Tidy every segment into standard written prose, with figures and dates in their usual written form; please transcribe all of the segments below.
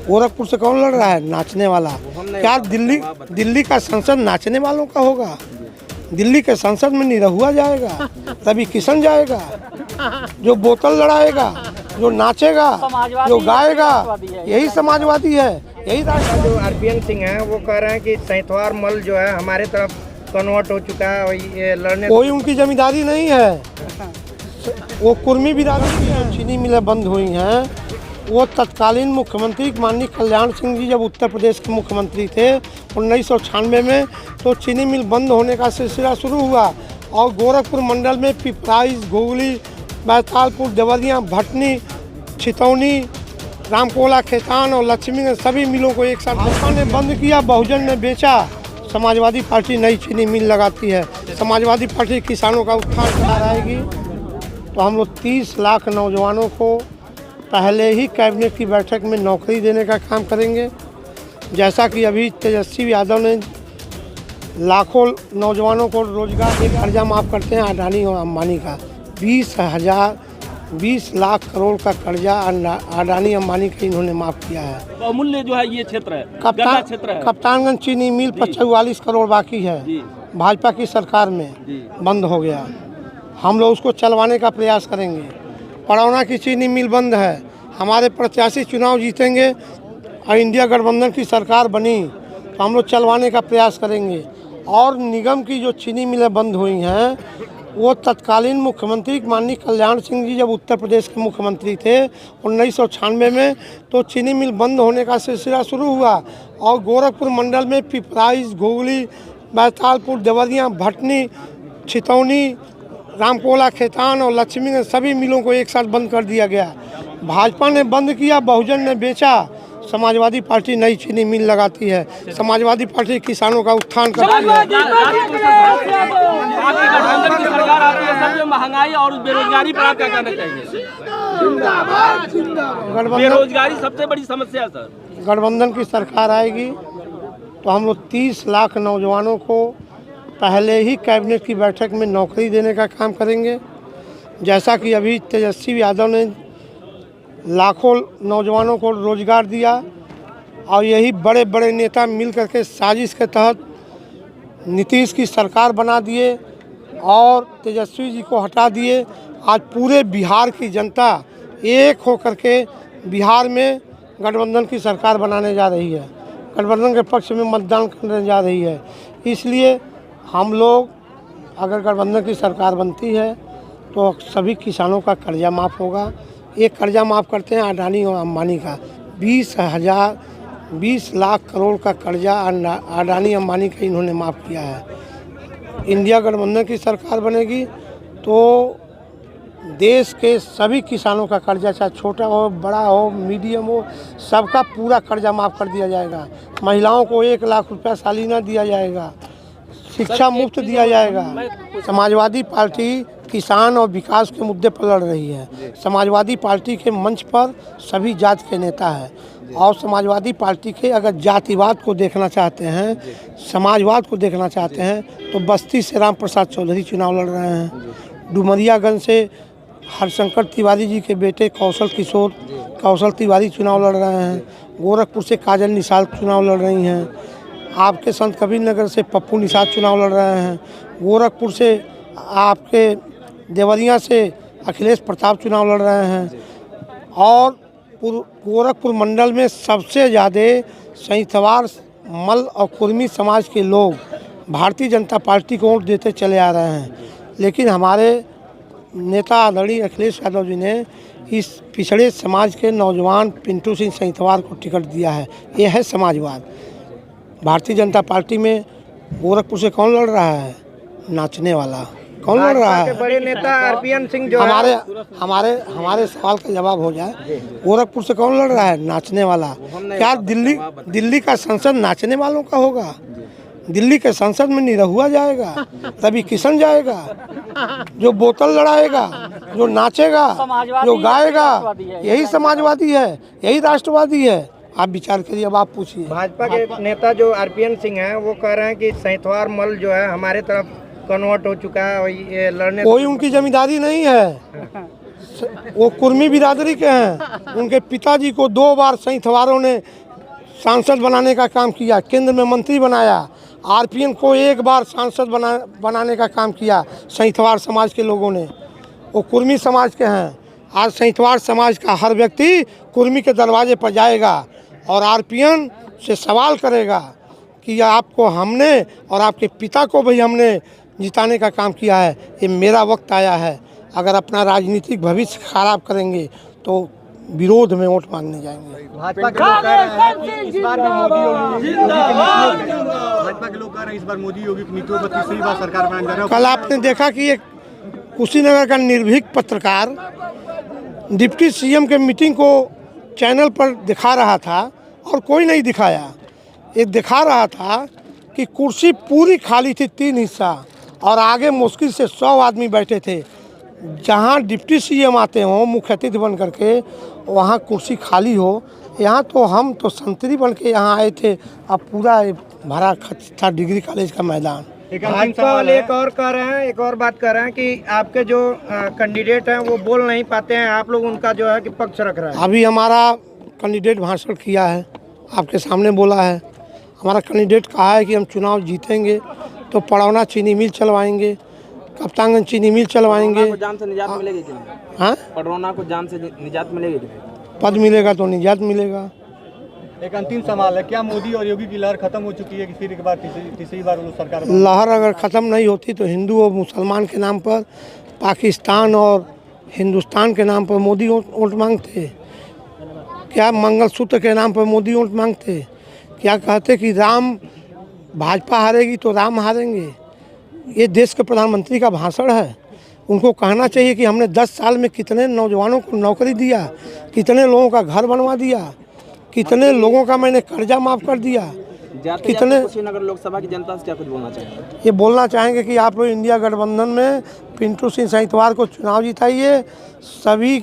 गोरखपुर से कौन लड़ रहा है? नाचने वाला। क्या दिल्ली का संसद नाचने वालों का होगा? दिल्ली के संसद में निरहुआ जाएगा, रवि किशन जाएगा, जो बोतल लड़ाएगा, जो नाचेगा, जो गाएगा, यही समाजवादी है, यही राष्ट्र। जो आरपीएन सिंह हैं वो कह रहे हैं कि सैंतवार मल जो है हमारे तरफ कन्वर्ट हो चुका है और ये लड़ने कोई उनकी जमींदारी नहीं है। वो कुर्मी बिरादरी की हैं। चीनी मिलें बंद हुई हैं। वो तत्कालीन मुख्यमंत्री माननीय कल्याण सिंह जी जब उत्तर प्रदेश के मुख्यमंत्री थे 1996 में, तो चीनी मिल बंद होने का सिलसिला शुरू हुआ और गोरखपुर मंडल में पिपराइच, घुगली, बैतालपुर, देवरिया, भटनी, छितौनी, रामकोला, खेतान और लक्ष्मीगंज सभी मिलों को एक साथ भाजपा ने बंद किया, बहुजन ने बेचा। समाजवादी पार्टी नई चीनी मिल लगाती है। समाजवादी पार्टी किसानों का उत्थान करा रहेगी। तो हम लोग 30 लाख नौजवानों को पहले ही कैबिनेट की बैठक में नौकरी देने का काम करेंगे। जैसा कि अभी तेजस्वी यादव ने लाखों नौजवानों को रोजगार के कर्जा माफ़ करते हैं अडानी और अंबानी का 20 लाख करोड़ का कर्जा अडानी अंबानी का इन्होंने माफ़ किया है। अमूल्य जो है ये क्षेत्र है, कप्तानगंज चीनी मिल पर 44 करोड़ बाकी है, भाजपा की सरकार में बंद हो गया। हम लोग उसको चलवाने का प्रयास करेंगे। पड़ौना की चीनी मिल बंद है। हमारे प्रत्याशी चुनाव जीतेंगे और इंडिया गठबंधन की सरकार बनी तो हम लोग चलवाने का प्रयास करेंगे। और निगम की जो चीनी मिलें बंद हुई हैं, वो तत्कालीन मुख्यमंत्री माननीय कल्याण सिंह जी जब उत्तर प्रदेश के मुख्यमंत्री थे 1996 में, तो चीनी मिल बंद होने का सिलसिला शुरू हुआ और गोरखपुर मंडल में पिपराइच, घुगली, बैतालपुर, देवरिया, भटनी, छितौनी, रामकोला, खेतान और लक्ष्मीगंज सभी मिलों को एक साथ बंद कर दिया गया। भाजपा ने बंद किया, बहुजन ने बेचा। समाजवादी पार्टी नई चीनी मिल लगाती है। समाजवादी पार्टी किसानों का उत्थान करती है। महंगाई और बेरोजगारी पर आप क्या कहना चाहिए? बेरोजगारी सबसे बड़ी समस्या सर। गठबंधन की सरकार आएगी तो हम लोग 30 लाख नौजवानों को पहले ही कैबिनेट की बैठक में नौकरी देने का काम करेंगे। जैसा कि अभी तेजस्वी यादव ने लाखों नौजवानों को रोजगार दिया और यही बड़े बड़े नेता मिल करके साजिश के तहत नीतीश की सरकार बना दिए और तेजस्वी जी को हटा दिए। आज पूरे बिहार की जनता एक होकर के बिहार में गठबंधन की सरकार बनाने जा रही है, गठबंधन के पक्ष में मतदान करने जा रही है। इसलिए हम लोग अगर गठबंधन की सरकार बनती है तो सभी किसानों का कर्जा माफ़ होगा। एक कर्जा माफ़ करते हैं अडानी और अंबानी का 20 लाख करोड़ का कर्जा अडानी अंबानी का इन्होंने माफ़ किया है। इंडिया गठबंधन की सरकार बनेगी तो देश के सभी किसानों का कर्जा, चाहे छोटा हो, बड़ा हो, मीडियम हो, सबका पूरा कर्जा माफ़ कर दिया जाएगा। महिलाओं को 1 लाख रुपया सालाना दिया जाएगा, शिक्षा मुफ्त दिया जाएगा। समाजवादी पार्टी किसान और विकास के मुद्दे पर लड़ रही है। समाजवादी पार्टी के मंच पर सभी जाति के नेता हैं और समाजवादी पार्टी के अगर जातिवाद को देखना चाहते हैं, समाजवाद को देखना चाहते हैं तो बस्ती से राम प्रसाद चौधरी चुनाव लड़ रहे हैं। डुमरियागंज से हरशंकर तिवारी जी के बेटे कौशल तिवारी चुनाव लड़ रहे हैं। गोरखपुर से काजल निषाद चुनाव लड़ रही हैं। आपके संत कबीर नगर से पप्पू निषाद चुनाव लड़ रहे हैं। गोरखपुर से आपके देवरिया से अखिलेश प्रताप चुनाव लड़ रहे हैं। और गोरखपुर मंडल में सबसे ज़्यादा सैंतवार, मल और कुर्मी समाज के लोग भारतीय जनता पार्टी को वोट देते चले आ रहे हैं। लेकिन हमारे नेता आदरणीय अखिलेश यादव जी ने इस पिछड़े समाज के नौजवान पिंटू सिंह सैंतवार को टिकट दिया है। यह है समाजवाद। भारतीय जनता पार्टी में गोरखपुर से कौन लड़ रहा है? नाचने वाला। कौन लड़ रहा है? बड़े नेता आरपीएन सिंह जो हमारे सवाल का जवाब हो जाए। गोरखपुर से कौन लड़ रहा है? नाचने वाला। क्या दिल्ली का संसद नाचने वालों का होगा? दिल्ली के संसद में निरहुआ जाएगा, रवि किशन जाएगा, जो बोतल लड़ाएगा, जो नाचेगा, जो गाएगा, यही समाजवादी है, यही राष्ट्रवादी है। आप विचार करिए। अब आप पूछिए। भाजपा के नेता जो आरपीएन सिंह हैं वो कह रहे हैं कि सैंतवार मल जो है हमारे तरफ कन्वर्ट हो चुका है और ये लड़ने कोई उनकी जमींदारी नहीं है। वो कुर्मी बिरादरी के हैं। उनके पिताजी को 2 बार संथवारों ने सांसद बनाने का काम किया, केंद्र में मंत्री बनाया। आरपीएन को 1 बार सांसद बनाने का काम किया संथवार समाज के लोगों ने। वो कुर्मी समाज के हैं। आज संथवार समाज का हर व्यक्ति कुर्मी के दरवाजे पर जाएगा और आरपीएन से सवाल करेगा कि आपको हमने और आपके पिता को भी हमने जिताने का काम किया है। ये मेरा वक्त आया है। अगर अपना राजनीतिक भविष्य खराब करेंगे तो विरोध में वोट मांगने जाएंगे। भाजपा के लोग कह रहे हैं कि इस बार मोदी योगी की नीतियों पर तीसरी बार सरकार बनाने जा रहे हैं। कल आपने देखा कि एक कुशीनगर का निर्भीक पत्रकार डिप्टी सीएम के मीटिंग को चैनल पर दिखा रहा था और कोई नहीं दिखाया। ये दिखा रहा था कि कुर्सी पूरी खाली थी, 3 हिस्सा, और आगे मुश्किल से 100 आदमी बैठे थे। जहाँ डिप्टी सीएम आते हों मुख्य अतिथि बन करके, वहाँ कुर्सी खाली हो। यहाँ तो हम तो संतरी बन के यहाँ आए थे, अब पूरा भरा था डिग्री कॉलेज का मैदान। भाजपा वाले एक और कह रहे हैं, एक और बात कर रहे हैं कि आपके जो कैंडिडेट हैं वो बोल नहीं पाते हैं, आप लोग उनका जो है कि पक्ष रख रहे हैं। अभी हमारा कैंडिडेट भाषण किया है, आपके सामने बोला है। हमारा कैंडिडेट कहा है कि हम चुनाव जीतेंगे तो पड़ौना चीनी मिल चलवाएंगे, कप्तानगंज चीनी मिल चलवाएंगे। जान से निजात मिलेगी कि नहीं? हाँ, पडरौना को जान से निजात मिलेगी कि नहीं? पद मिलेगा तो निजात मिलेगा। एक अंतिम सवाल है, क्या मोदी और योगी की लहर खत्म हो चुकी है कि फिर एक बार तीसरी बार वो सरकार लहर अगर ख़त्म नहीं होती तो हिंदू और मुसलमान के नाम पर, पाकिस्तान और हिंदुस्तान के नाम पर मोदी वोट मांगते? क्या मंगलसूत्र के नाम पर मोदी वोट मांगते? क्या कहते कि राम, भाजपा हारेगी तो राम हारेंगे? ये देश के प्रधानमंत्री का भाषण है। उनको कहना चाहिए कि हमने 10 साल में कितने नौजवानों को नौकरी दिया, कितने लोगों का घर बनवा दिया, कितने लोगों का मैंने कर्जा माफ़ कर दिया, कितने। कुशीनगर लोकसभा की जनता से क्या कुछ बोलना चाहिए? ये बोलना चाहेंगे कि आप लोग इंडिया गठबंधन में पिंटू सिंह संथवार को चुनाव जिताइए, सभी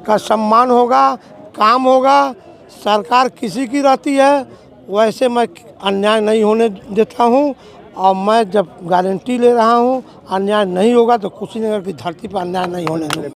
का सम्मान होगा, काम होगा। सरकार किसी की रहती है, वैसे मैं अन्याय नहीं होने देता हूँ और मैं जब गारंटी ले रहा हूँ अन्याय नहीं होगा तो कुशीनगर की धरती पर अन्याय नहीं होने दूँगा।